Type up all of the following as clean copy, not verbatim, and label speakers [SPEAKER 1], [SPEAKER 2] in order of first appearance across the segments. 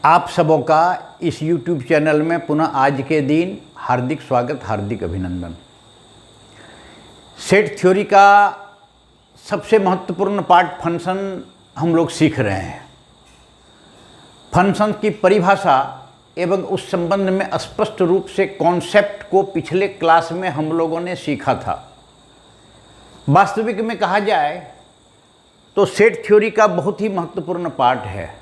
[SPEAKER 1] आप सबों का इस YouTube चैनल में पुनः आज के दिन हार्दिक स्वागत, हार्दिक अभिनंदन। सेट थ्योरी का सबसे महत्वपूर्ण पार्ट फंक्शन हम लोग सीख रहे हैं। फंक्शन की परिभाषा एवं उस संबंध में स्पष्ट रूप से कॉन्सेप्ट को पिछले क्लास में हम लोगों ने सीखा था। वास्तविक में कहा जाए तो सेट थ्योरी का बहुत ही महत्वपूर्ण पार्ट है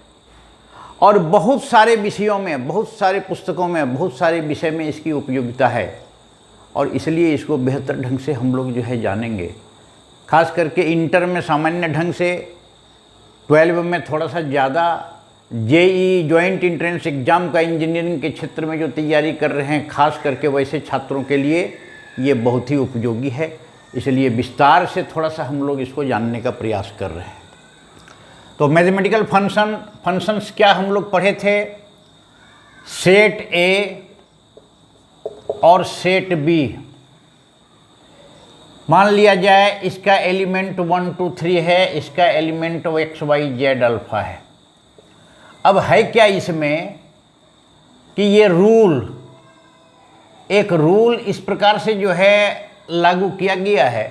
[SPEAKER 1] और बहुत सारे विषयों में, बहुत सारे पुस्तकों में, बहुत सारे विषय में इसकी उपयोगिता है और इसलिए इसको बेहतर ढंग से हम लोग जानेंगे। खास करके इंटर में सामान्य ढंग से, 12 में थोड़ा सा ज़्यादा, जेई जॉइंट एंट्रेंस एग्ज़ाम का इंजीनियरिंग के क्षेत्र में जो तैयारी कर रहे हैं, खास करके वैसे छात्रों के लिए ये बहुत ही उपयोगी है। इसलिए विस्तार से थोड़ा सा हम लोग इसको जानने का प्रयास कर रहे हैं। तो मैथमेटिकल फंक्शंस क्या हम लोग पढ़े थे? सेट ए और सेट बी। मान लिया जाए इसका एलिमेंट 1 2 3 है, इसका element X Y Z alpha है। अब है क्या इसमें कि ये एक रूल इस प्रकार से लागू किया गया है,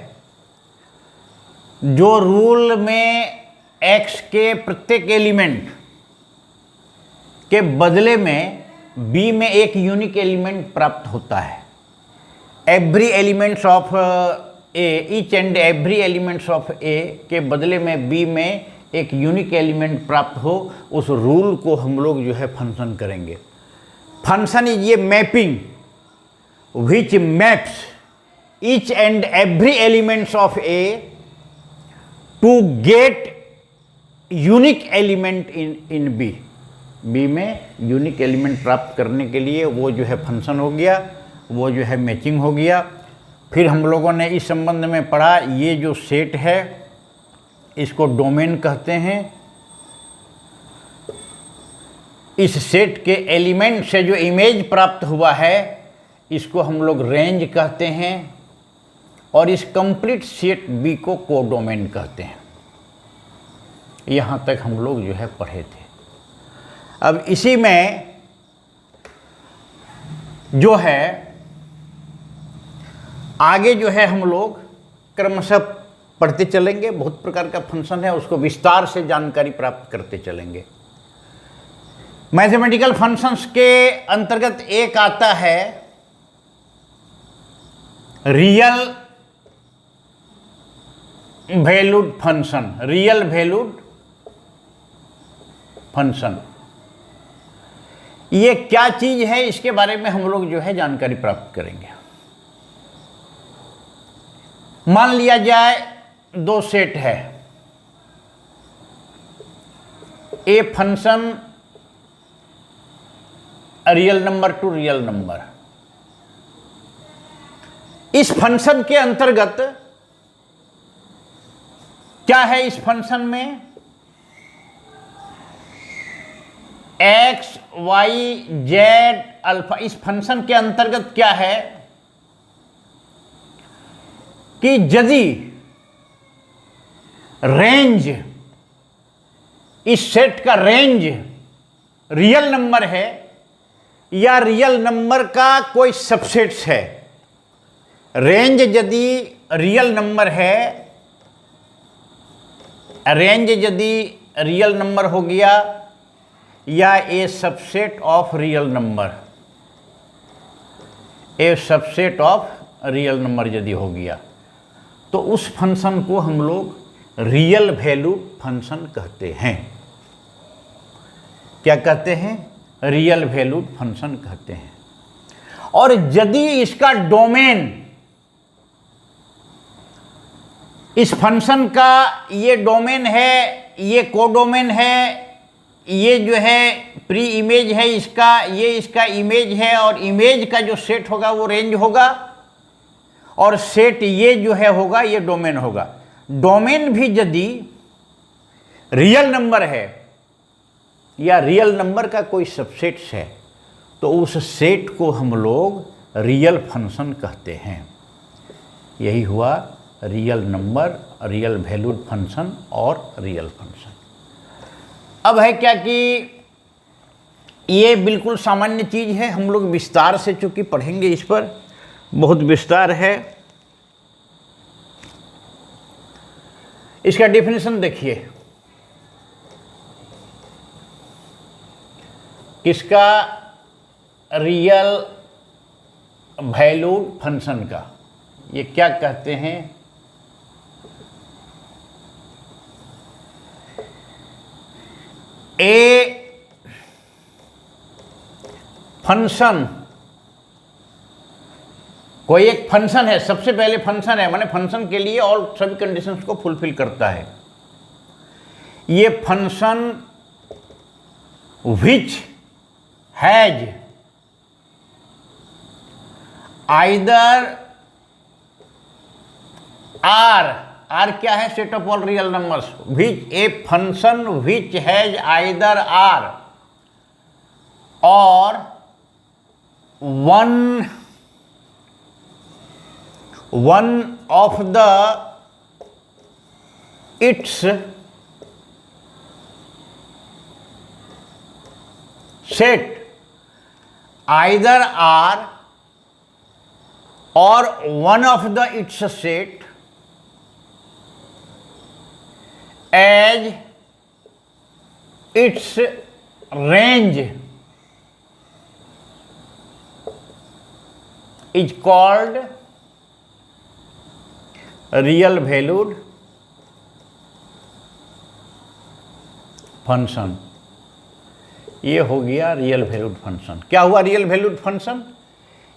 [SPEAKER 1] जो रूल में x के प्रत्येक एलिमेंट के बदले में b में एक यूनिक एलिमेंट प्राप्त होता है। Every elements of a, each and every elements of a के बदले में b में एक यूनिक एलिमेंट प्राप्त हो, उस रूल को हम लोग फंक्शन करेंगे। फंक्शन इज ये mapping which maps each and every elements of a to get unique element in B में यूनिक एलिमेंट प्राप्त करने के लिए वो फंक्शन हो गया, वो मैचिंग हो गया। फिर हम लोगों ने इस संबंध में पढ़ा, ये जो सेट है इसको डोमेन कहते हैं। इस सेट के एलिमेंट से जो इमेज प्राप्त हुआ है इसको हम लोग रेंज कहते हैं और इस कंप्लीट सेट बी को कोडोमेन कहते हैं। यहाँ तक हम लोग पढ़े थे। अब इसी में आगे हम लोग क्रमशः पढ़ते चलेंगे। बहुत प्रकार का फंक्शन है, उसको विस्तार से जानकारी प्राप्त करते चलेंगे। मैथमेटिकल फंक्शंस के अंतर्गत एक आता है real valued function. Real valued function ये क्या चीज है, इसके बारे में हम लोग जानकारी प्राप्त करेंगे। मान लिया जाए दो सेट है, a function real number two real number. इस फंक्शन के अंतर्गत क्या है? इस फंक्शन में एक्स वाई जेड अल्फा। इस फंक्शन के अंतर्गत क्या है कि यदि रेंज, इस सेट का रेंज रियल नंबर है या रियल नंबर का कोई सबसेट्स है, रेंज यदि रियल नंबर है, रेंज यदि रियल नंबर हो गया या a subset of real number, a subset of real number यदि हो गया, तो उस फंक्शन को हम लोग रियल वैल्यूड फंक्शन कहते हैं। क्या कहते हैं? रियल वैल्यूड फंक्शन कहते हैं। और यदि इसका डोमेन, इस फंक्शन का ये डोमेन है, ये कोडोमेन है, ये प्री इमेज है इसका, ये इसका इमेज है और इमेज का जो सेट होगा वो रेंज होगा और सेट ये होगा, ये डोमेन होगा। डोमेन भी यदि रियल नंबर है या रियल नंबर का कोई सबसेट्स है तो उस सेट को हम लोग रियल फंक्शन कहते हैं। यही हुआ real number, real valued function और रियल फंक्शन। अब है क्या कि ये बिल्कुल सामान्य चीज़ है, हम लोग विस्तार से चूंकि पढ़ेंगे, इस पर बहुत विस्तार है। इसका डेफिनेशन देखिए, किसका? रियल वैल्यूड फंक्शन का। ये क्या कहते हैं? ए फंक्शन, कोई एक फंक्शन है, सबसे पहले फंक्शन है, माने फंक्शन के लिए और सभी कंडीशंस को फुलफिल करता है। ये function which has either R क्या है? Set of all real numbers. Which A function which has either R और one of the its set either are or one of the its set as its range is called real valued function. ये हो गया real valued function. क्या हुआ real valued function?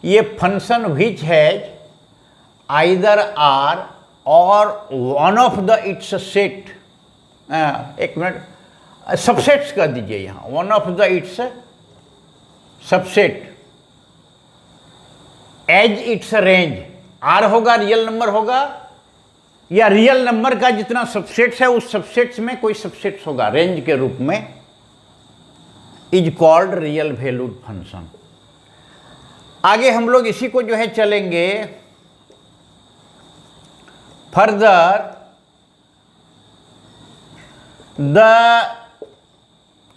[SPEAKER 1] ये function which has either R or one of the its set, एक मिनट, subsets कर दीजिए यहाँ, one of the its subset as its range. R होगा, रियल नंबर होगा, या रियल नंबर का जितना सबसेट्स है उस सबसेट्स में कोई सबसेट्स होगा रेंज के रूप में, is called real valued function. आगे हम लोग इसी को जो है चलेंगे further. The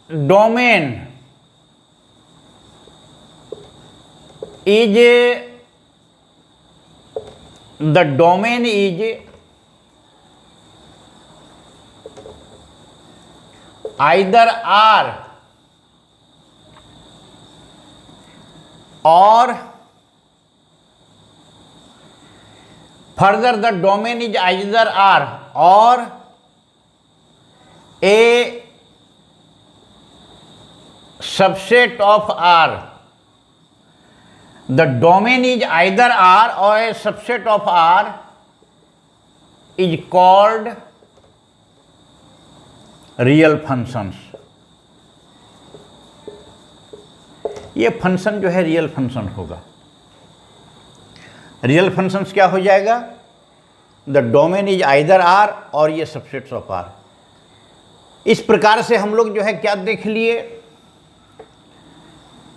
[SPEAKER 1] domain is either R or further the domain is either R or a subset of R. The domain is either R or a subset of R is called real functions. ये function जो है real function होगा। Real functions क्या हो जाएगा? The domain is either R और ये subsets of are. इस प्रकार से हम लोग जो है क्या देख लिए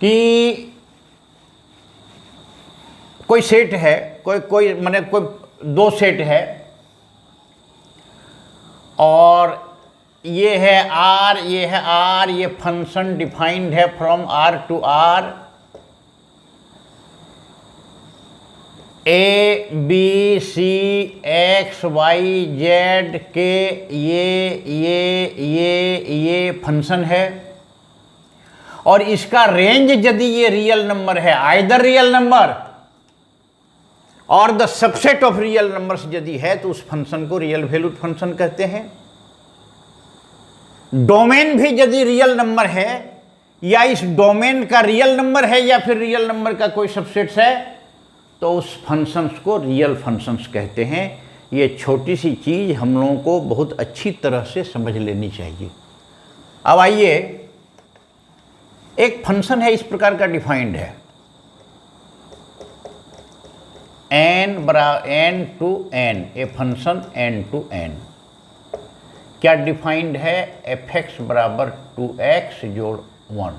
[SPEAKER 1] कि कोई सेट है, कोई माने कोई दो सेट है और ये है आर, ये है आर, ये फंक्शन डिफाइंड है from R to R, A B C X Y Z के ये फंक्शन है और इसका रेंज यदि ये रियल नंबर है, आइदर रियल नंबर और the subset of real numbers यदि है तो उस फंक्शन को रियल वैल्यूड फंक्शन कहते हैं। डोमेन भी यदि रियल नंबर है या इस डोमेन का रियल नंबर है या फिर रियल नंबर का कोई सबसेट्स है तो उस फंक्शंस को रियल फंक्शंस कहते हैं। ये छोटी सी चीज़ हम लोगों को बहुत अच्छी तरह से समझ लेनी चाहिए। अब आइए, एक फंक्शन है इस प्रकार का डिफाइंड है, n to n, A function n to n। क्या डिफाइंड है? f(x) बराबर 2x जोड़ 1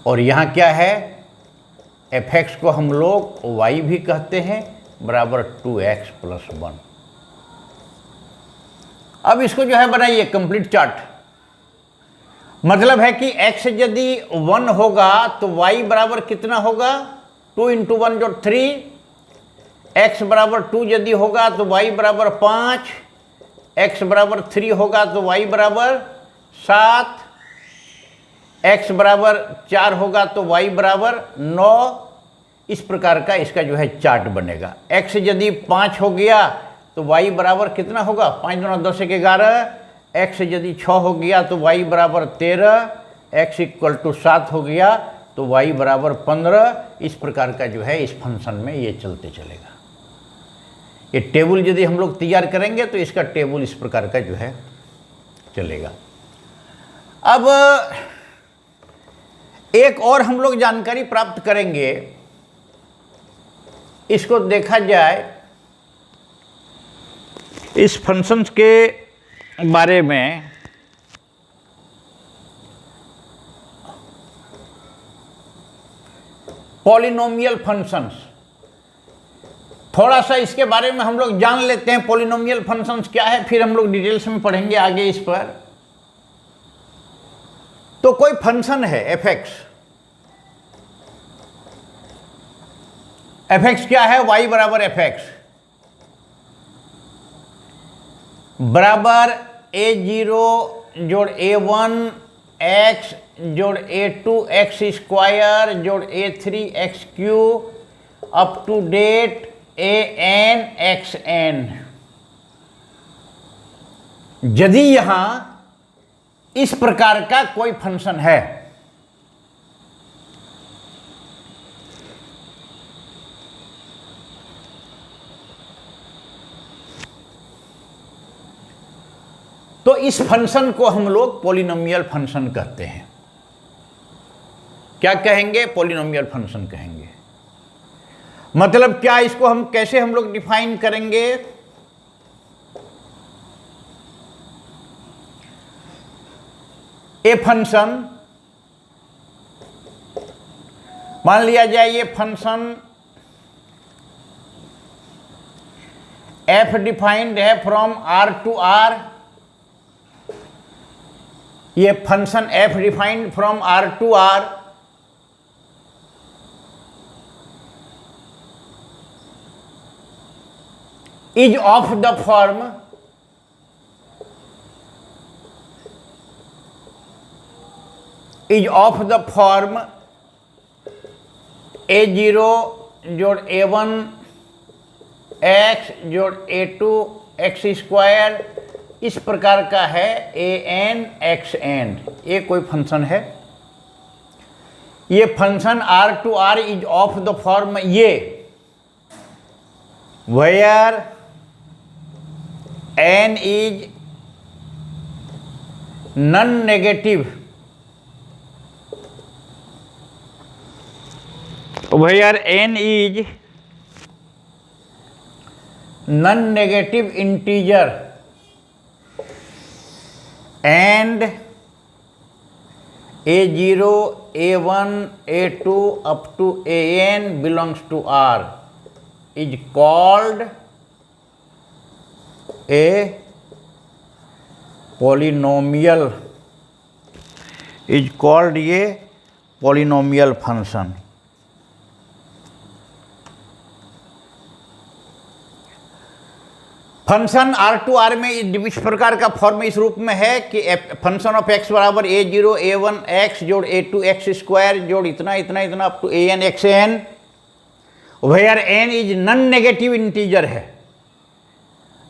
[SPEAKER 1] और यहाँ क्या है? f(x) को हम लोग y भी कहते हैं बराबर 2x प्लस 1। अब इसको जो है बनाइए कंप्लीट चार्ट। मतलब है कि x यदि 1 होगा तो y बराबर कितना होगा, 2 इंटू 1 जो 3, x बराबर 2 यदि होगा तो y बराबर 5, x बराबर 3 होगा तो y बराबर 7, x बराबर 4 होगा तो y बराबर 9। इस प्रकार का इसका जो है चार्ट बनेगा। x यदि 5 हो गया तो y बराबर कितना होगा, 5 दूना 10 1 11, x यदि 6 हो गया तो y बराबर 13, x इक्वल टू 7 हो गया तो y बराबर 15। इस प्रकार का जो है इस फंक्शन में ये चलते चलेगा। ये टेबल यदि हम लोग तैयार करेंगे तो इसका टेबल इस प्रकार का जो है चलेगा। अब एक और हम लोग जानकारी प्राप्त करेंगे, इसको देखा जाए इस फंक्शंस के बारे में। पॉलिनोमियल फंक्शंस, थोड़ा सा इसके बारे में हम लोग जान लेते हैं। पॉलिनोमियल फंक्शंस क्या है, फिर हम लोग डिटेल्स में पढ़ेंगे आगे इस पर। तो कोई फंक्शन है f(x), f(x) क्या है, y बराबर f(x) बराबर a0 जोड़ a1 x जोड़ a2 x स्क्वायर जोड़ a3 x cube up to date an xn। यदि यहां इस प्रकार का कोई फंक्शन है, तो इस फंक्शन को हम लोग पॉलिनोमियल फंक्शन कहते हैं। क्या कहेंगे, पॉलिनोमियल फंक्शन कहेंगे। मतलब क्या, इसको हम कैसे हम लोग डिफाइन करेंगे। ए फंक्शन, मान लिया जाए ये फंक्शन f डिफाइंड है फ्रॉम r टू r। ये function f defined from r to r is of the form a0 जोड़ a1 x जोड़ a2 x स्क्वायर। इस प्रकार का है an xn। ये कोई फंक्शन है। ये function r to r is of the form ये, where n is non-negative, where n is non-negative integer and a0 a1 a2 up to an belongs to r is called a polynomial, is called a polynomial function। Function r to r में इस प्रकार का form इस रूप में है कि function of x बराबर a0 a1 x जोड़ a2 x स्क्वायर जोड़ इतना इतना इतना up to an xn, where n is non negative integer है।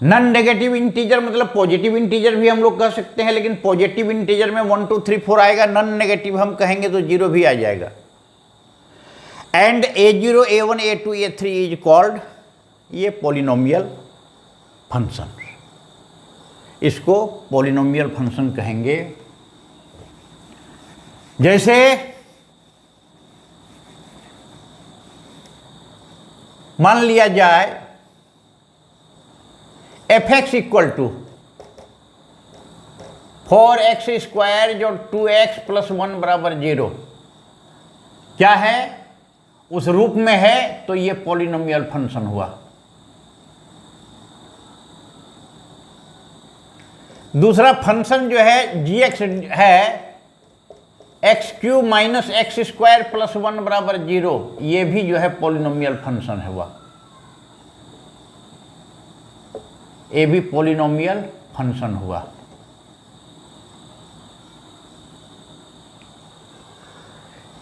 [SPEAKER 1] नॉन नेगेटिव इंटीजर मतलब पॉजिटिव इंटीजर भी हम लोग कह सकते हैं, लेकिन पॉजिटिव इंटीजर में 1 2 3 4 आएगा, नॉन नेगेटिव हम कहेंगे तो 0 भी आ जाएगा। And a0 a1 a2 a3 is called ये पॉलिनोमियल फंक्शन। इसको पॉलिनोमियल फंक्शन कहेंगे। जैसे मान लिया जाए f(x) equal to 4x square जो 2x प्लस 1 बराबर 0 क्या है, उस रूप में है, तो ये पॉलिनोमियल फंक्शन हुआ। दूसरा फंक्शन जो है gx है, x cube minus x square plus 1 बराबर 0, ये भी जो है पॉलिनोमियल फंक्शन है वह, ये भी पॉलिनोमियल फंक्शन हुआ।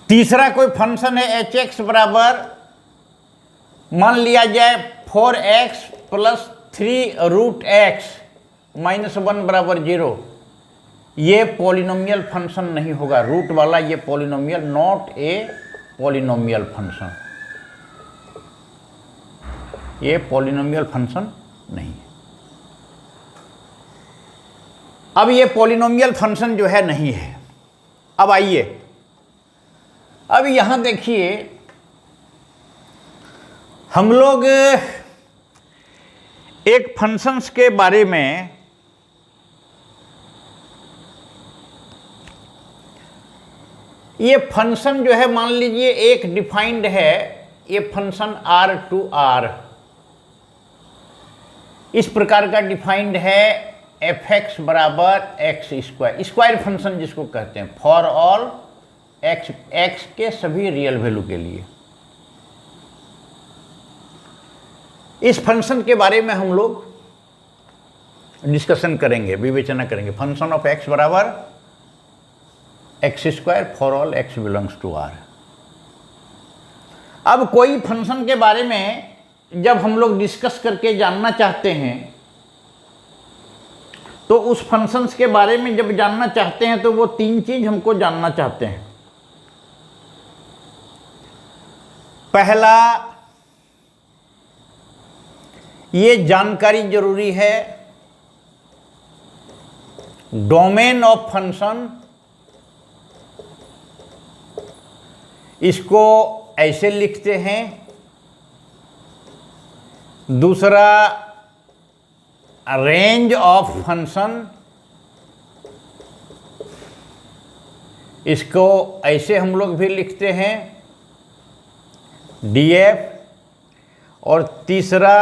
[SPEAKER 1] तीसरा कोई फंक्शन है एच एक्स बराबर, मान लिया जाए 4x प्लस 3√x माइनस 1 बराबर 0, ये पॉलिनोमियल फंक्शन नहीं होगा, रूट वाला ये polynomial, not a polynomial function, ये पॉलिनोमियल फंक्शन नहीं है। अब ये पॉलिनोमियल फंक्शन जो है नहीं है। अब आइए, अब यहां देखिए हम लोग एक फंक्शंस के बारे में ये फंक्शन जो है, मान लीजिए एक डिफाइंड है ये फंक्शन r टू r, इस प्रकार का डिफाइंड है f(x) बराबर एक्स स्क्वायर, स्क्वायर फंक्शन जिसको कहते हैं, फॉर ऑल x के सभी रियल वैल्यू के लिए। इस फंक्शन के बारे में हम लोग डिस्कशन करेंगे, विवेचना करेंगे। फंक्शन ऑफ x बराबर x square for all x belongs to r। अब कोई फंक्शन के बारे में जब हम लोग डिस्कस करके जानना चाहते हैं, तो उस फंक्शंस के बारे में जब जानना चाहते हैं तो वो तीन चीज हमको जानना चाहते हैं। पहला, ये जानकारी जरूरी है डोमेन ऑफ फंक्शन, इसको ऐसे लिखते हैं। दूसरा, रेंज ऑफ फंक्शन, इसको ऐसे हम लोग भी लिखते हैं df। और तीसरा,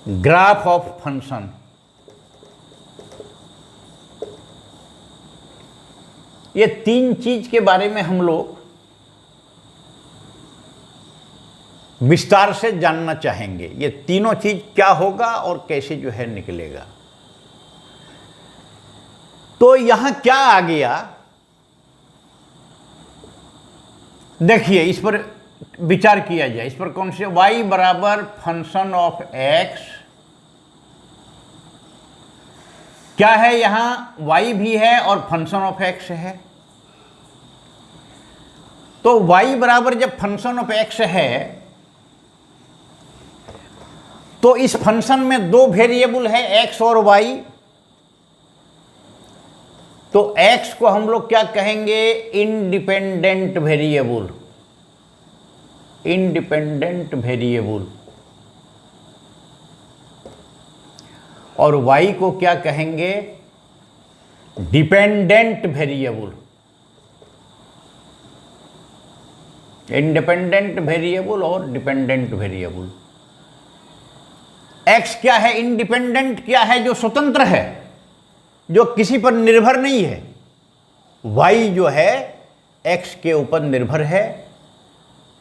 [SPEAKER 1] ग्राफ ऑफ फंक्शन, ये तीन चीज के बारे में हम लोग विस्तार से जानना चाहेंगे। ये तीनों चीज क्या होगा और कैसे जो है निकलेगा। तो यहां क्या आ गया, देखिए इस पर विचार किया जाए। इस पर कौन से, y बराबर फंक्शन ऑफ x, क्या है यहां y भी है और फंक्शन ऑफ x है। तो y बराबर जब फंक्शन ऑफ x है तो इस फंक्शन में दो वेरिएबल है x और y। तो x को हम लोग क्या कहेंगे, इंडिपेंडेंट वेरिएबल, इंडिपेंडेंट वेरिएबल। और y को क्या कहेंगे, डिपेंडेंट वेरिएबल, इंडिपेंडेंट वेरिएबल और डिपेंडेंट वेरिएबल। x क्या है, इंडिपेंडेंट क्या है, जो स्वतंत्र है, जो किसी पर निर्भर नहीं है। y जो है x के ऊपर निर्भर है।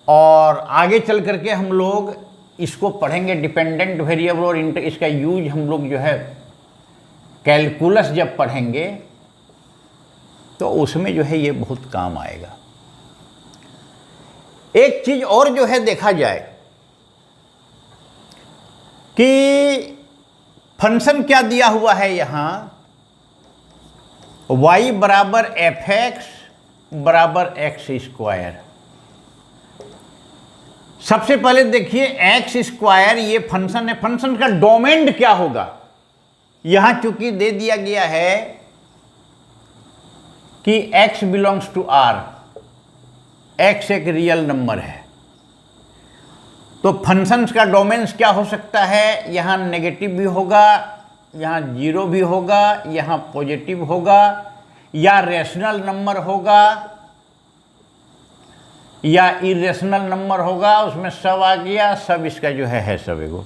[SPEAKER 1] और आगे चल करके हम लोग इसको पढ़ेंगे डिपेंडेंट वेरिएबल, और इसका यूज हम लोग जो है कैलकुलस जब पढ़ेंगे तो उसमें जो है ये बहुत काम आएगा। एक चीज और जो है देखा जाए कि फंक्शन क्या दिया हुआ है यहां, y बराबर f(x) बराबर एक्स स्क्वायर। सबसे पहले देखिए एक्स स्क्वायर ये फंक्शन है, फंक्शन का डोमेन क्या होगा। यहां चूंकि दे दिया गया है कि x belongs to r, x एक रियल नंबर है, तो फंक्शंस का डोमेन्स क्या हो सकता है, यहां नेगेटिव भी होगा, यहां जीरो भी होगा, यहां पॉजिटिव होगा, या रेशनल नंबर होगा या इरेशनल नंबर होगा। उसमें सब आ गया, सब इसका जो है सब एगो।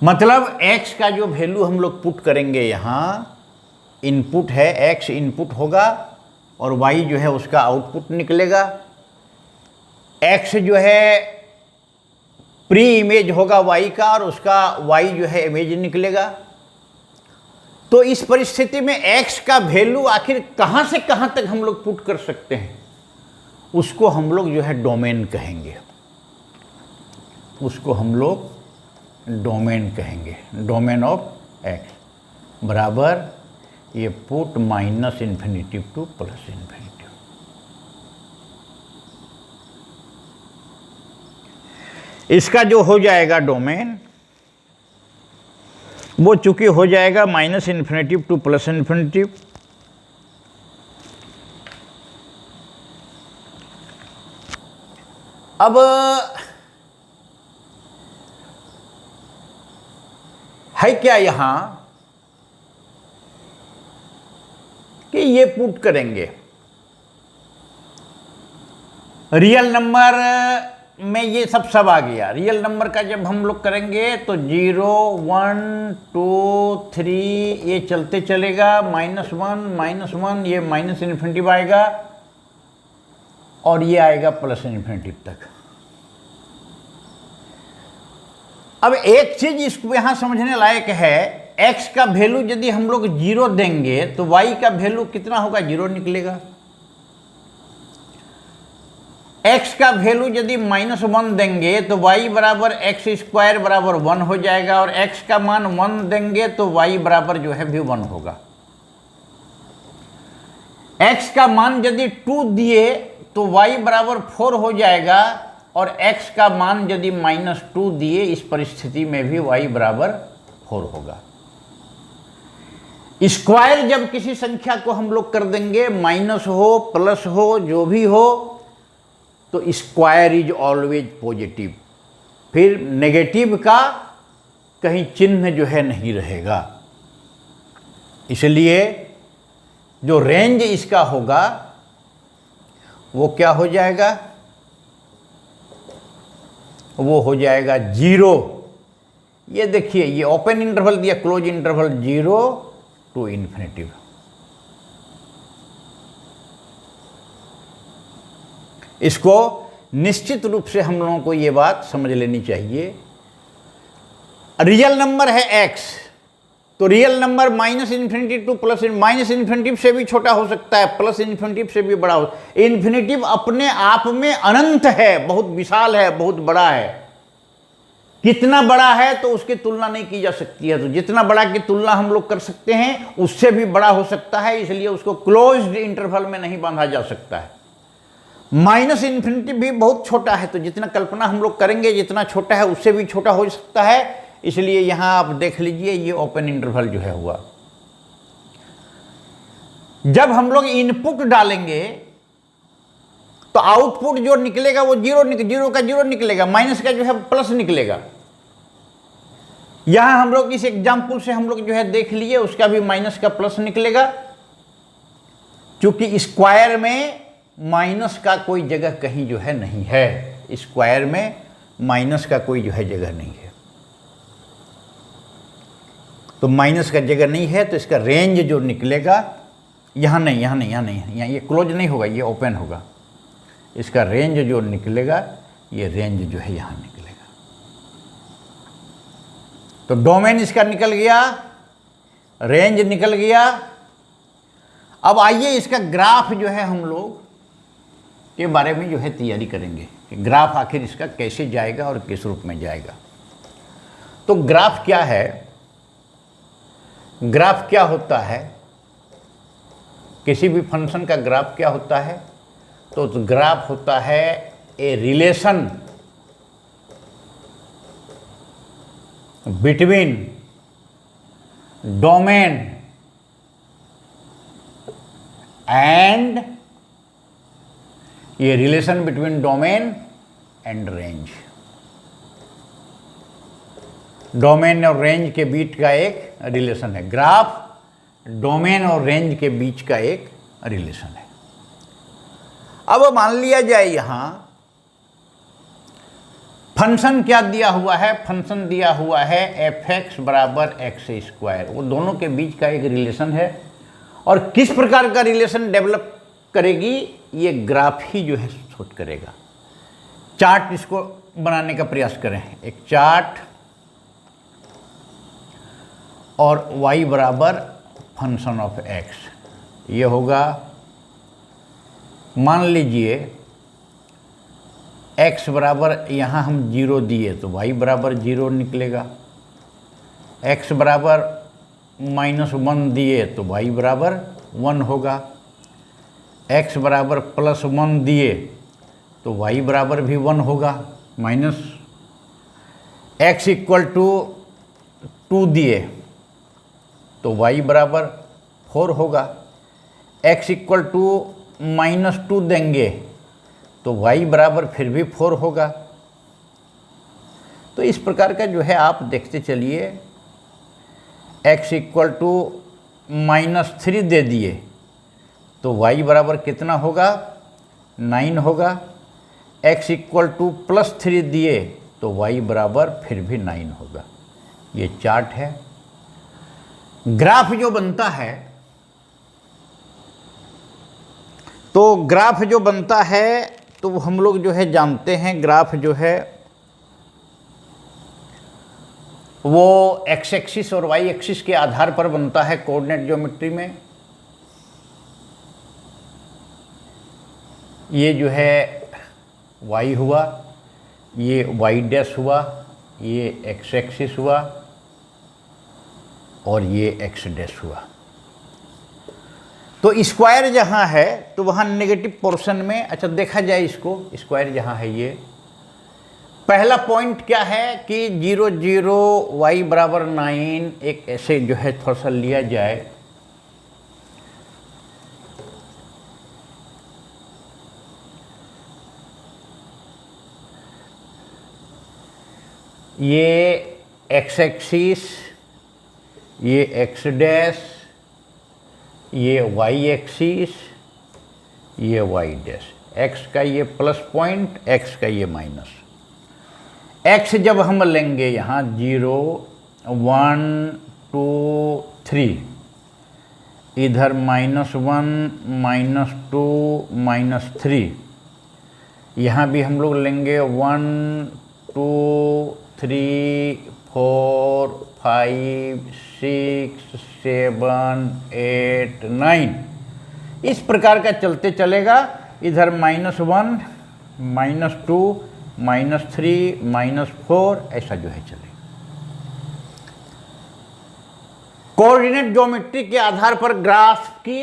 [SPEAKER 1] मतलब x का जो वैल्यू हम लोग पुट करेंगे यहाँ, इनपुट है, x इनपुट होगा और y जो है उसका आउटपुट निकलेगा। x जो है प्री इमेज होगा y का और उसका y जो है इमेज निकलेगा। तो इस परिस्थिति में x का वैल्यू आखिर कहाँ से कहाँ तक हम लोग पुट कर सकते हैं, उसको हम लोग जो है डोमेन कहेंगे, उसको हम लोग डोमेन कहेंगे। डोमेन ऑफ x बराबर ये put minus infinitive two plus infinitive. इसका जो हो जाएगा डोमेन, वो चूंकि हो जाएगा minus infinitive two plus infinitive. अब है क्या यहां कि ये पुट करेंगे रियल नंबर में, ये सब आ गया। रियल नंबर का जब हम लोग करेंगे तो 0 1 2 3 ये चलते चलेगा, -1 ये माइनस इन्फिनिटिव आएगा और ये आएगा प्लस इन्फिनिटिव तक। अब एक चीज इसको यहां समझने लायक है, x का वैल्यू यदि हम लोग 0 देंगे तो y का वैल्यू कितना होगा, 0 निकलेगा। x का वैल्यू यदि -1 देंगे तो y बराबर एक्स स्क्वायर बराबर 1 हो जाएगा और x का मान 1 देंगे तो y बराबर जो है भी 1 होगा। x का मान यदि 2 दिए तो y बराबर 4 हो जाएगा और x का मान यदि -2 दिए, इस परिस्थिति में भी y बराबर 4 होगा। स्क्वायर जब किसी संख्या को हम लोग कर देंगे, माइनस हो प्लस हो जो भी हो, तो स्क्वायर इज ऑलवेज पॉजिटिव, फिर नेगेटिव का कहीं चिन्ह जो है नहीं रहेगा। इसलिए जो रेंज इसका होगा वो क्या हो जाएगा, वो हो जाएगा 0। ये देखिए, ये ओपन इंटरवल दिया, क्लोज इंटरवल 0 टू इन्फिनिटिव। इसको निश्चित रूप से हम लोगों को ये बात समझ लेनी चाहिए। रियल नंबर है x, तो real number minus infinitive two plus, minus infinitive से भी छोटा हो सकता है, प्लस इन्फिनिटिव से भी बड़ा हो। इन्फिनिटिव अपने आप में अनंत है, बहुत विशाल है, बहुत बड़ा है। कितना बड़ा है तो उसकी तुलना नहीं की जा सकती है, तो जितना बड़ा की तुलना हम लोग कर सकते हैं उससे भी बड़ा हो सकता है, इसलिए उसको क्लोज्ड इंटरवल में नहीं बांधा जा सकता है। माइनस इन्फिनिटिव भी बहुत छोटा है, तो जितना कल्पना हम लोग करेंगे जितना छोटा है उससे भी छोटा हो सकता है, इसलिए यहां आप देख लीजिए ये ओपन इंटरवल जो है हुआ। जब हम लोग इनपुट डालेंगे तो आउटपुट जो निकलेगा वो 0 का 0 निकलेगा, माइनस का जो है प्लस निकलेगा। यहां हम लोग इस एग्जाम्पल से हम लोग जो है देख लिए, उसका भी माइनस का प्लस निकलेगा, क्योंकि स्क्वायर में माइनस का कोई जगह कहीं जो है नहीं है, स्क्वायर में माइनस का कोई जो है जगह नहीं है। तो माइनस का जगह नहीं है तो इसका रेंज जो निकलेगा, यहाँ नहीं, यहाँ ये क्लोज नहीं होगा, ये ओपन होगा। इसका रेंज जो निकलेगा, ये रेंज जो है यहाँ निकलेगा। तो डोमेन इसका निकल गया, रेंज निकल गया। अब आइए इसका ग्राफ जो है हम लोग के बारे में जो है तैयारी करेंगे कि ग्राफ आखिर इसका कैसे जाएगा और किस रूप में जाएगा। तो ग्राफ क्या है, ग्राफ क्या होता है, किसी भी फंक्शन का ग्राफ क्या होता है, तो ग्राफ होता है a relation between domain and, ये relation between domain and range, domain और रेंज के बीच का एक रिलेशन है। ग्राफ डोमेन और रेंज के बीच का एक रिलेशन है। अब मान लिया जाए यहां फंक्शन क्या दिया हुआ है? फंक्शन दिया हुआ है f(x) बराबर x²। वो दोनों के बीच का एक रिलेशन है। और किस प्रकार का रिलेशन डेवलप करेगी? ये ग्राफ ही जो है शूट करेगा। चार्ट इसको बनाने का प्रयास करें। एक चार्ट और y बराबर फंक्शन ऑफ x। ये होगा, मान लीजिए x बराबर, यहाँ हम 0 दिए तो y बराबर 0 निकलेगा। x बराबर -1 दिए तो y बराबर 1 होगा। x बराबर +1 दिए तो y बराबर भी 1 होगा। माइनस x = 2 दिए तो y बराबर 4 होगा। x = -2 देंगे तो y बराबर फिर भी 4 होगा। तो इस प्रकार का जो है आप देखते चलिए। x = -3 दे दिए तो y बराबर कितना होगा? 9 होगा। x = +3 दिए तो y बराबर फिर भी 9 होगा। ये चार्ट है। ग्राफ जो बनता है, तो ग्राफ जो बनता है तो हम लोग जो है जानते हैं, ग्राफ जो है वो x एक्सिस और y एक्सिस के आधार पर बनता है कोऑर्डिनेट ज्योमेट्री में। ये जो है y हुआ, ये y' हुआ, ये x एक्सिस हुआ और ये x' हुआ। तो स्क्वायर जहाँ है तो वहाँ नेगेटिव पोर्शन में, अच्छा देखा जाए इसको, स्क्वायर जहाँ है ये पहला पॉइंट क्या है कि 0 0 y बराबर 9, एक ऐसे जो है थोड़ा सा लिया जाए। ये x एक्सिस, ये x', ये y एक्सिस, ये y', x का ये प्लस पॉइंट, x का ये माइनस। x जब हम लेंगे यहाँ 0 1 2 3, इधर -1 -2 -3, यहाँ भी हम लोग लेंगे 1 2 3 4 5 6 7 8 9, इस प्रकार का चलते चलेगा। इधर -1 -2 -3 -4, ऐसा जो है चलेगा। कोऑर्डिनेट ज्योमेट्री के आधार पर ग्राफ की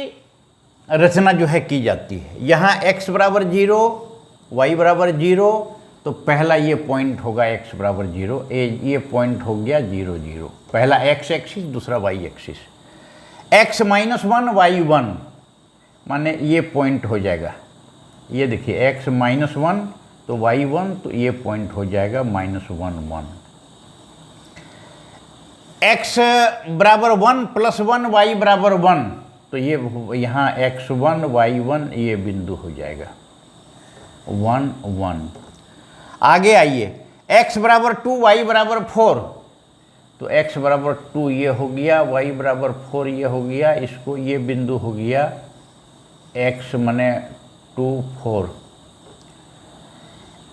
[SPEAKER 1] रचना जो है की जाती है। यहाँ x बराबर 0, y बराबर 0, तो पहला ये पॉइंट होगा x बराबर 0, ये पॉइंट हो गया 0 0। पहला x एक्सिस, दूसरा y एक्सिस। x -1 y 1, माने ये पॉइंट हो जाएगा। ये देखिए x -1 तो y 1, तो ये पॉइंट हो जाएगा -1 1। x बराबर 1 + 1 y बराबर 1, तो ये यहाँ x1 y1 ये बिंदु हो जाएगा 1 1। आगे आइए, x बराबर 2 y बराबर 4, तो x बराबर 2 ये हो गया, y बराबर 4 ये हो गया। इसको ये बिंदु हो गया x माने 2 4।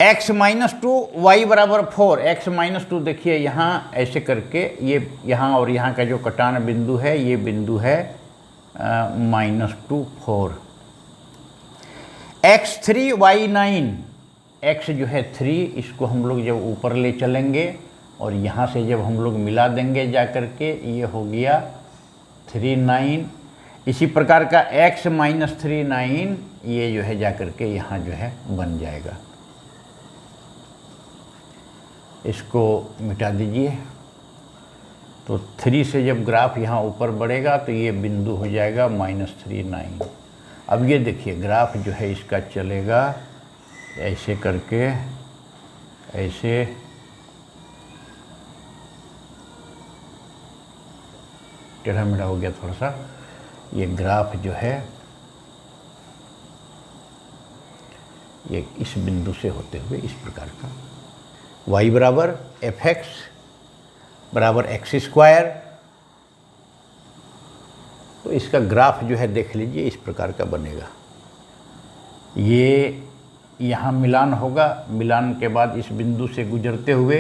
[SPEAKER 1] x -2 y बराबर 4, x -2 देखिए यहाँ ऐसे करके, ये यहाँ और यहाँ का जो कटान बिंदु है, ये बिंदु है -2 4। x3 y 9, x जो है 3, इसको हम लोग जब ऊपर ले चलेंगे और यहाँ से जब हम लोग मिला देंगे जा कर के, ये हो गया 3 9। इसी प्रकार का x -3 9, ये जो है जा कर के यहाँ जो है बन जाएगा। इसको मिटा दीजिए। तो 3 से जब ग्राफ यहाँ ऊपर बढ़ेगा तो ये बिंदु हो जाएगा -3 9। अब ये देखिए ग्राफ जो है इसका चलेगा ऐसे करके, ऐसे टेढ़ा मेढ़ा हो गया थोड़ा सा। ये ग्राफ जो है ये इस बिंदु से होते हुए इस प्रकार का y बराबर एफ एक्स बराबर एक्स स्क्वायर। तो इसका ग्राफ जो है देख लीजिए इस प्रकार का बनेगा। ये यहाँ मिलान होगा, मिलान के बाद इस बिंदु से गुजरते हुए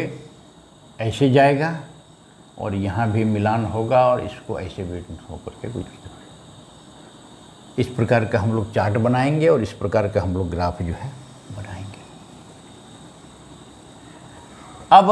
[SPEAKER 1] ऐसे जाएगा और यहाँ भी मिलान होगा और इसको ऐसे भी होकर के गुजरते हुए इस प्रकार का हम लोग चार्ट बनाएंगे और इस प्रकार का हम लोग ग्राफ जो है बनाएंगे। अब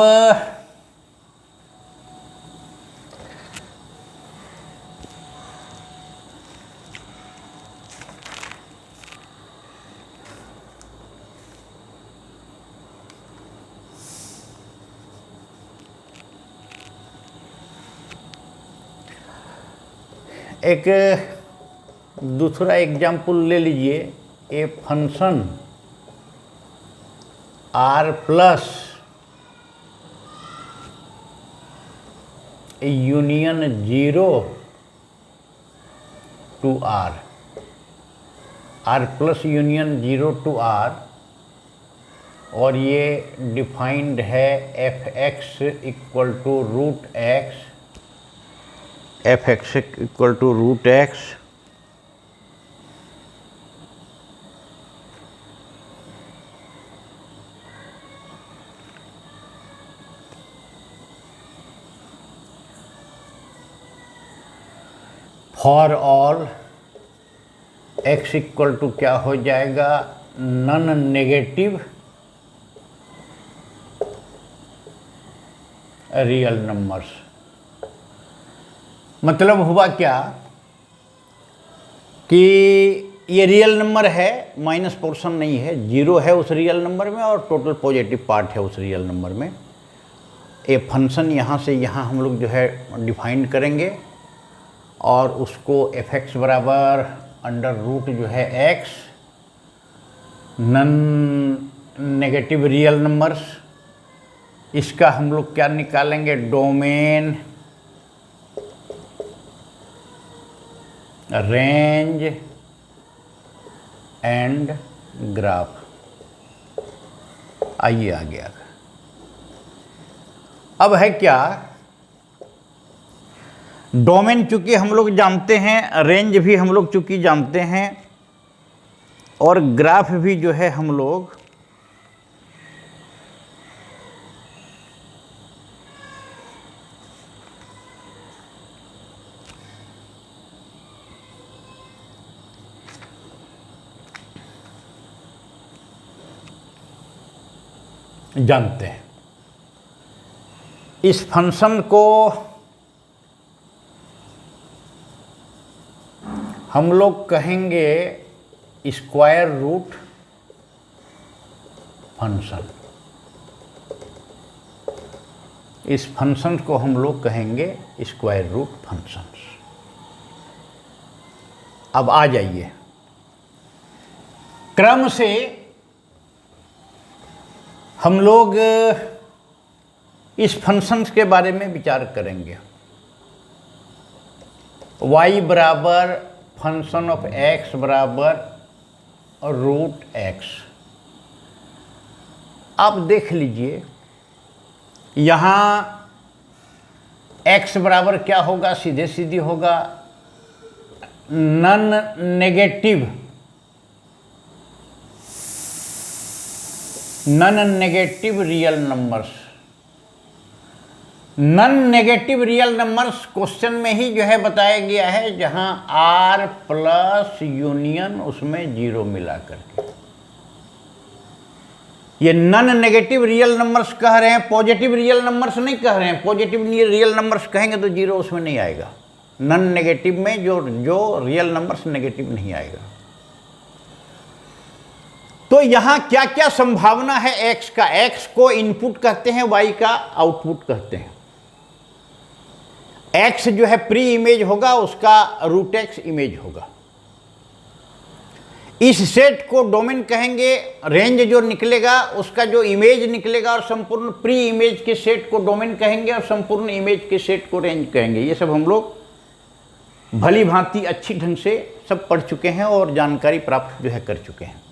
[SPEAKER 1] एक दूसरा एग्जाम्पल ले लीजिए। A function R plus union 0 to R, R plus union 0 to R, और ये डिफाइंड है F X equal to root X, F X equal to root X for all X equal to क्या हो जाएगा, non negative real numbers. मतलब हुआ क्या कि ये रियल नंबर है, माइनस पोर्शन नहीं है, जीरो है उस रियल नंबर में और टोटल पॉजिटिव पार्ट है उस रियल नंबर में। ये फंक्शन यहाँ से यहाँ हम लोग जो है डिफाइन करेंगे और उसको एफ एक्स बराबर अंडर रूट जो है x, non negative real numbers, इसका हम लोग क्या निकालेंगे, डोमेन, रेंज एंड ग्राफ। आइए आगे आगे। अब है क्या, डोमेन चूंकि हम लोग जानते हैं, रेंज भी हम लोग चूंकि जानते हैं और ग्राफ भी जो है हम लोग जानते हैं। इस फंक्शन को हम लोग कहेंगे स्क्वायर रूट फंक्शन। इस फंक्शन को हम लोग कहेंगे स्क्वायर रूट फंक्शन। अब आ जाइए क्रम से हम लोग इस फंक्शंस के बारे में विचार करेंगे। y बराबर फंक्शन ऑफ x बराबर रूट x। आप देख लीजिए यहाँ x बराबर क्या होगा, सीधे सीधी होगा non negative real numbers. Non negative real numbers question में ही जो है बताया गया है, जहां r प्लस यूनियन उसमें जीरो मिला करके। ये नॉन नेगेटिव रियल नंबर्स कह रहे हैं, पॉजिटिव रियल नंबर्स नहीं कह रहे हैं। पॉजिटिव रियल नंबर्स कहेंगे तो जीरो उसमें नहीं आएगा। नॉन नेगेटिव में जो रियल नंबर्स नेगेटिव नहीं आएगा। तो यहां क्या क्या संभावना है x का, x को इनपुट कहते हैं, y का आउटपुट कहते हैं। x जो है प्री इमेज होगा, उसका रूट x इमेज होगा। इस सेट को डोमेन कहेंगे, रेंज जो निकलेगा उसका जो इमेज निकलेगा, और संपूर्ण प्री इमेज के सेट को डोमेन कहेंगे और संपूर्ण इमेज के सेट को रेंज कहेंगे। ये सब हम लोग भली भांति अच्छी ढंग से सब पढ़ चुके हैं और जानकारी प्राप्त जो है कर चुके हैं।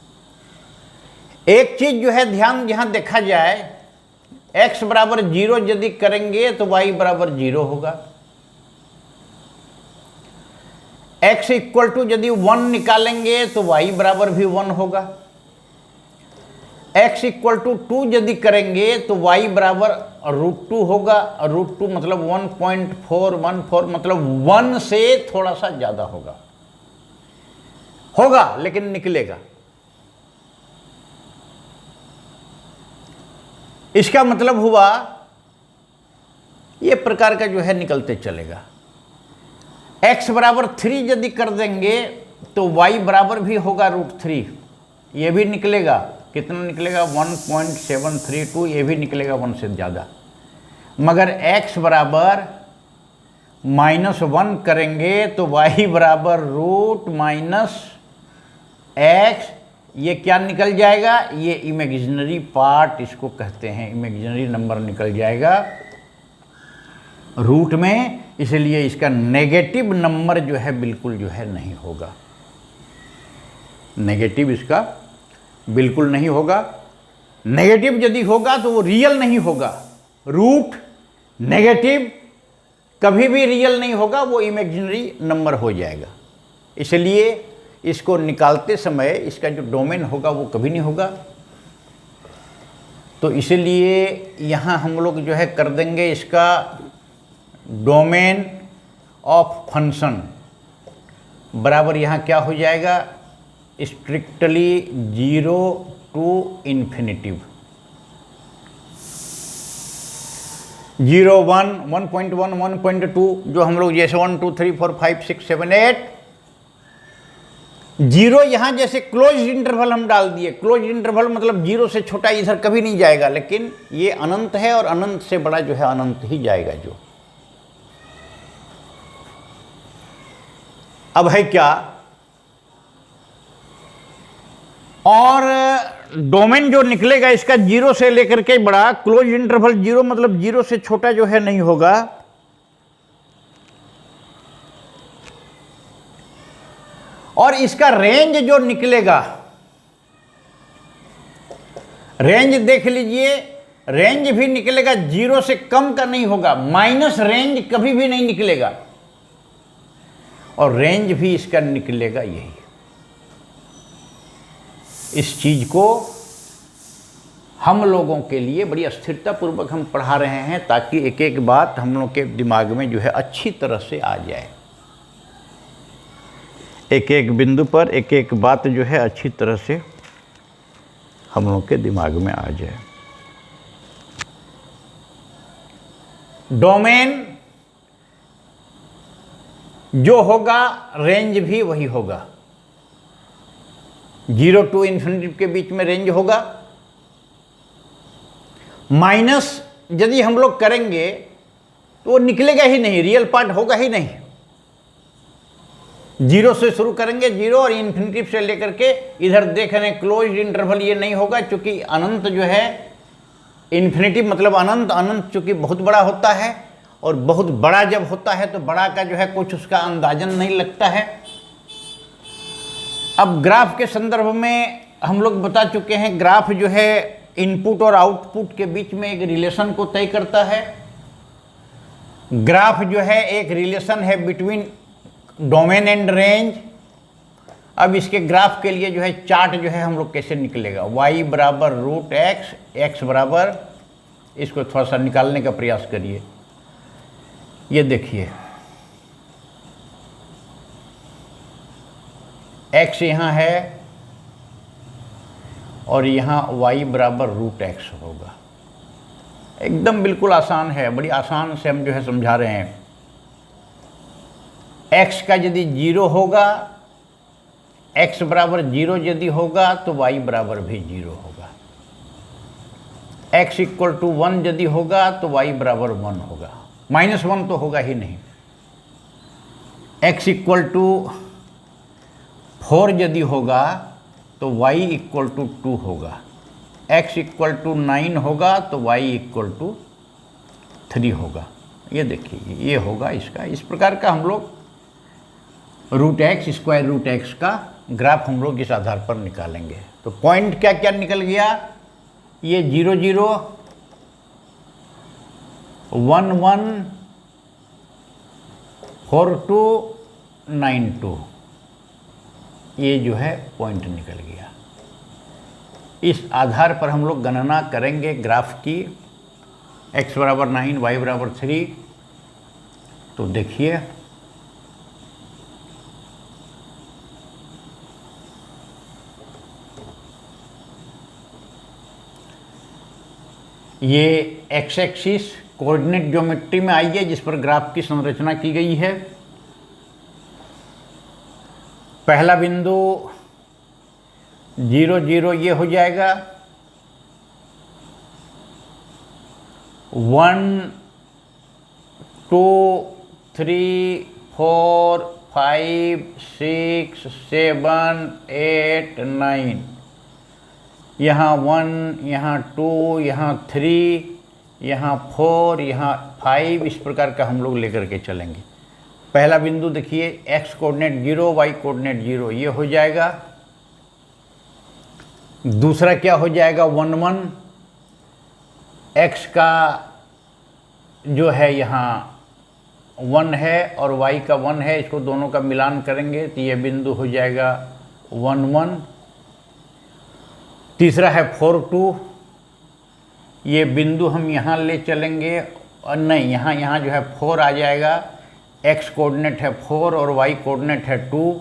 [SPEAKER 1] एक चीज जो है ध्यान यहां देखा जाए, x बराबर 0 यदि करेंगे तो y बराबर 0 होगा। x इक्वल टू यदि 1 निकालेंगे तो y बराबर भी 1 होगा। x इक्वल टू 2 यदि करेंगे तो y बराबर √2 होगा। √2 मतलब 1.414 मतलब 1 से थोड़ा सा ज़्यादा होगा लेकिन निकलेगा। इसका मतलब हुआ ये प्रकार का जो है निकलते चलेगा। x बराबर 3 यदि कर देंगे तो y बराबर भी होगा √3, ये भी निकलेगा। कितना निकलेगा? 1.732, ये भी निकलेगा 1 से ज़्यादा। मगर x बराबर -1 करेंगे तो y बराबर √-x, ये क्या निकल जाएगा? ये इमेजिनरी पार्ट इसको कहते हैं, इमेजिनरी नंबर निकल जाएगा रूट में, इसलिए इसका नेगेटिव नंबर जो है बिल्कुल जो है नहीं होगा। नेगेटिव इसका बिल्कुल नहीं होगा। नेगेटिव यदि होगा तो वो रियल नहीं होगा। रूट नेगेटिव कभी भी रियल नहीं होगा, वो इमेजिनरी नंबर हो जाएगा। इसलिए इसको निकालते समय इसका जो डोमेन होगा वो कभी नहीं होगा। तो इसलिए यहाँ हम लोग जो है कर देंगे इसका डोमेन ऑफ फंक्शन बराबर यहाँ क्या हो जाएगा? Strictly 0 to infinitive. 0, 1, 1.1, 1.2 जो हम लोग जैसे 1, 2, 3, 4, 5, 6, 7, 8 0 यहाँ जैसे क्लोज इंटरवल हम डाल दिए। क्लोज इंटरवल मतलब 0 से छोटा इधर कभी नहीं जाएगा, लेकिन ये अनंत है और अनंत से बड़ा जो है अनंत ही जाएगा जो। अब है क्या? और डोमेन जो निकलेगा इसका 0 से लेकर के बड़ा, क्लोज इंटरवल 0 मतलब 0 से छोटा जो है नहीं होगा। और इसका रेंज जो निकलेगा, रेंज देख लीजिए, रेंज भी निकलेगा 0 से कम का नहीं होगा, माइनस रेंज कभी भी नहीं निकलेगा। और रेंज भी इसका निकलेगा यही। इस चीज को हम लोगों के लिए बड़ी स्थिरता पूर्वक हम पढ़ा रहे हैं ताकि एक एक बात हम लोग के दिमाग में जो है अच्छी तरह से आ जाए। एक एक बिंदु पर एक एक बात जो है अच्छी तरह से हम लोग के दिमाग में आ जाए। डोमेन जो होगा रेंज भी वही होगा। 0 to इन्फिनिटी के बीच में रेंज होगा। माइनस यदि हम लोग करेंगे तो वो निकलेगा ही नहीं, रियल पार्ट होगा ही नहीं। 0 से शुरू करेंगे 0 और इन्फिनिटी से लेकर के इधर देख रहे हैं क्लोज इंटरवल, ये नहीं होगा क्योंकि अनंत जो है, इन्फिनिटी मतलब अनंत, अनंत चूंकि बहुत बड़ा होता है और बहुत बड़ा जब होता है तो बड़ा का जो है कुछ उसका अंदाजन नहीं लगता है। अब ग्राफ के संदर्भ में हम लोग बता चुके हैं, ग्राफ जो है इनपुट और आउटपुट के बीच में एक रिलेशन को तय करता है। ग्राफ जो है एक रिलेशन है बिटवीन डोमेन एंड रेंज। अब इसके ग्राफ के लिए जो है चार्ट जो है हम लोग कैसे निकलेगा? y बराबर √x, x बराबर, इसको थोड़ा सा निकालने का प्रयास करिए। ये देखिए x यहाँ है और यहाँ y बराबर √x होगा। एकदम बिल्कुल आसान है, बड़ी आसान से हम जो है समझा रहे हैं। x का यदि 0 होगा, x बराबर 0 यदि होगा तो y बराबर भी 0 होगा। x इक्वल टू 1 यदि होगा तो y बराबर 1 होगा, -1 तो होगा ही नहीं। x इक्वल टू 4 यदि होगा तो y इक्वल टू 2 होगा। x इक्वल टू 9 होगा तो y इक्वल टू 3 होगा। ये देखिए ये होगा इसका। इस प्रकार का हम लोग √x, स्क्वायर रूट x का ग्राफ हम लोग इस आधार पर निकालेंगे। तो पॉइंट क्या क्या निकल गया? ये 0 0, 114292 ये जो है पॉइंट निकल गया। इस आधार पर हम लोग गणना करेंगे ग्राफ की, x बराबर 9 y बराबर 3। तो देखिए ये x एक्सिस कोऑर्डिनेट ज्योमेट्री में आई है जिस पर ग्राफ की संरचना की गई है। पहला बिंदु 0 0 ये हो जाएगा, 1 2 3 4 5 6 7 8 9, यहाँ 1 यहाँ 2 यहाँ 3 यहाँ 4 यहाँ 5, इस प्रकार का हम लोग लेकर के चलेंगे। पहला बिंदु देखिए x कोऑर्डिनेट 0 y कोऑर्डिनेट 0 ये हो जाएगा। दूसरा क्या हो जाएगा 1 1, x का जो है यहाँ 1 है और y का 1 है, इसको दोनों का मिलान करेंगे तो ये बिंदु हो जाएगा 1 1। तीसरा है 4 2, ये बिंदु हम यहाँ ले चलेंगे और नहीं, यहाँ जो है 4 आ जाएगा, x कोऑर्डिनेट है 4 और y कोऑर्डिनेट है 2,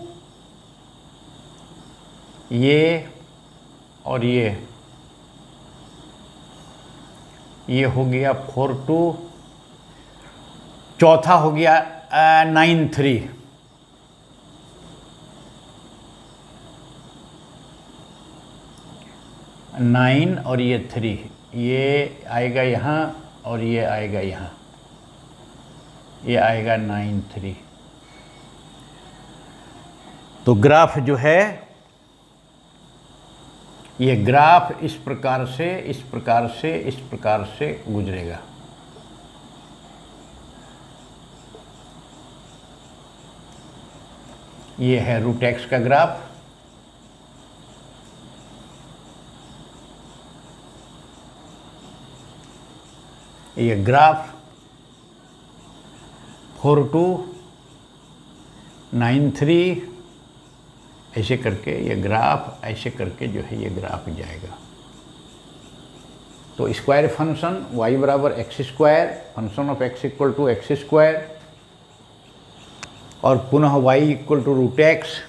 [SPEAKER 1] ये और ये हो गया 4 2। चौथा हो गया 9 3, और ये 3, ये आएगा यहाँ और ये आएगा यहाँ, ये आएगा 9 3। तो ग्राफ जो है ये ग्राफ इस प्रकार से गुजरेगा। ये है रूट एक्स का ग्राफ। ये ग्राफ 4 2 9 3 ऐसे करके ये ग्राफ ऐसे करके जो है ये ग्राफ जाएगा। तो स्क्वायर फंक्शन y बराबर x square, function of x equal to x square, और पुनः y equal to root x,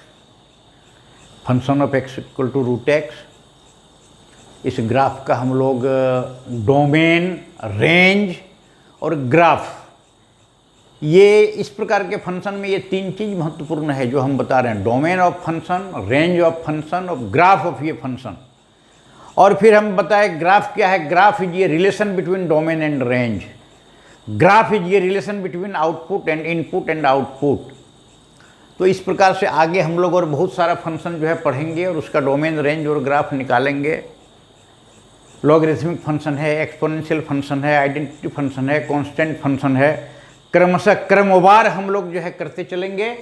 [SPEAKER 1] function of x equal to root x. इस ग्राफ का हम लोग डोमेन, रेंज और ग्राफ, ये इस प्रकार के फंक्शन में ये तीन चीज़ महत्वपूर्ण है जो हम बता रहे हैं, domain of function, range of function और ग्राफ ऑफ ये फंक्शन। और फिर हम बताएं ग्राफ क्या है। ग्राफ इज ये relation between domain and range, graph is ये relation between output and input and output. तो इस प्रकार से आगे हम लोग और बहुत सारा फंक्शन जो है पढ़ेंगे और उसका डोमेन, रेंज और ग्राफ निकालेंगे। लॉगरिथमिक फंक्शन है, एक्सपोनेंशियल फंक्शन है, आइडेंटिटी फंक्शन है, कांस्टेंट फंक्शन है, क्रमशः क्रमवार हम लोग जो है करते चलेंगे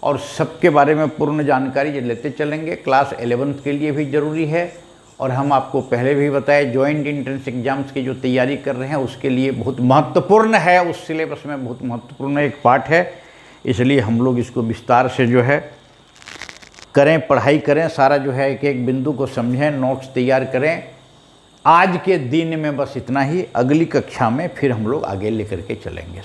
[SPEAKER 1] और सबके बारे में पूर्ण जानकारी लेते चलेंगे। क्लास 11th के लिए भी ज़रूरी है और हम आपको पहले भी बताए जॉइंट एंट्रेंस एग्जाम्स की जो तैयारी कर रहे हैं उसके लिए बहुत महत्वपूर्ण है, उस सिलेबस में बहुत महत्वपूर्ण एक पार्ट है। इसलिए हम लोग इसको विस्तार से जो है करें, पढ़ाई करें, सारा जो है एक एक बिंदु को समझें, नोट्स तैयार करें। आज के दिन में बस इतना ही, अगली कक्षा में फिर हम लोग आगे लेकर के चलेंगे।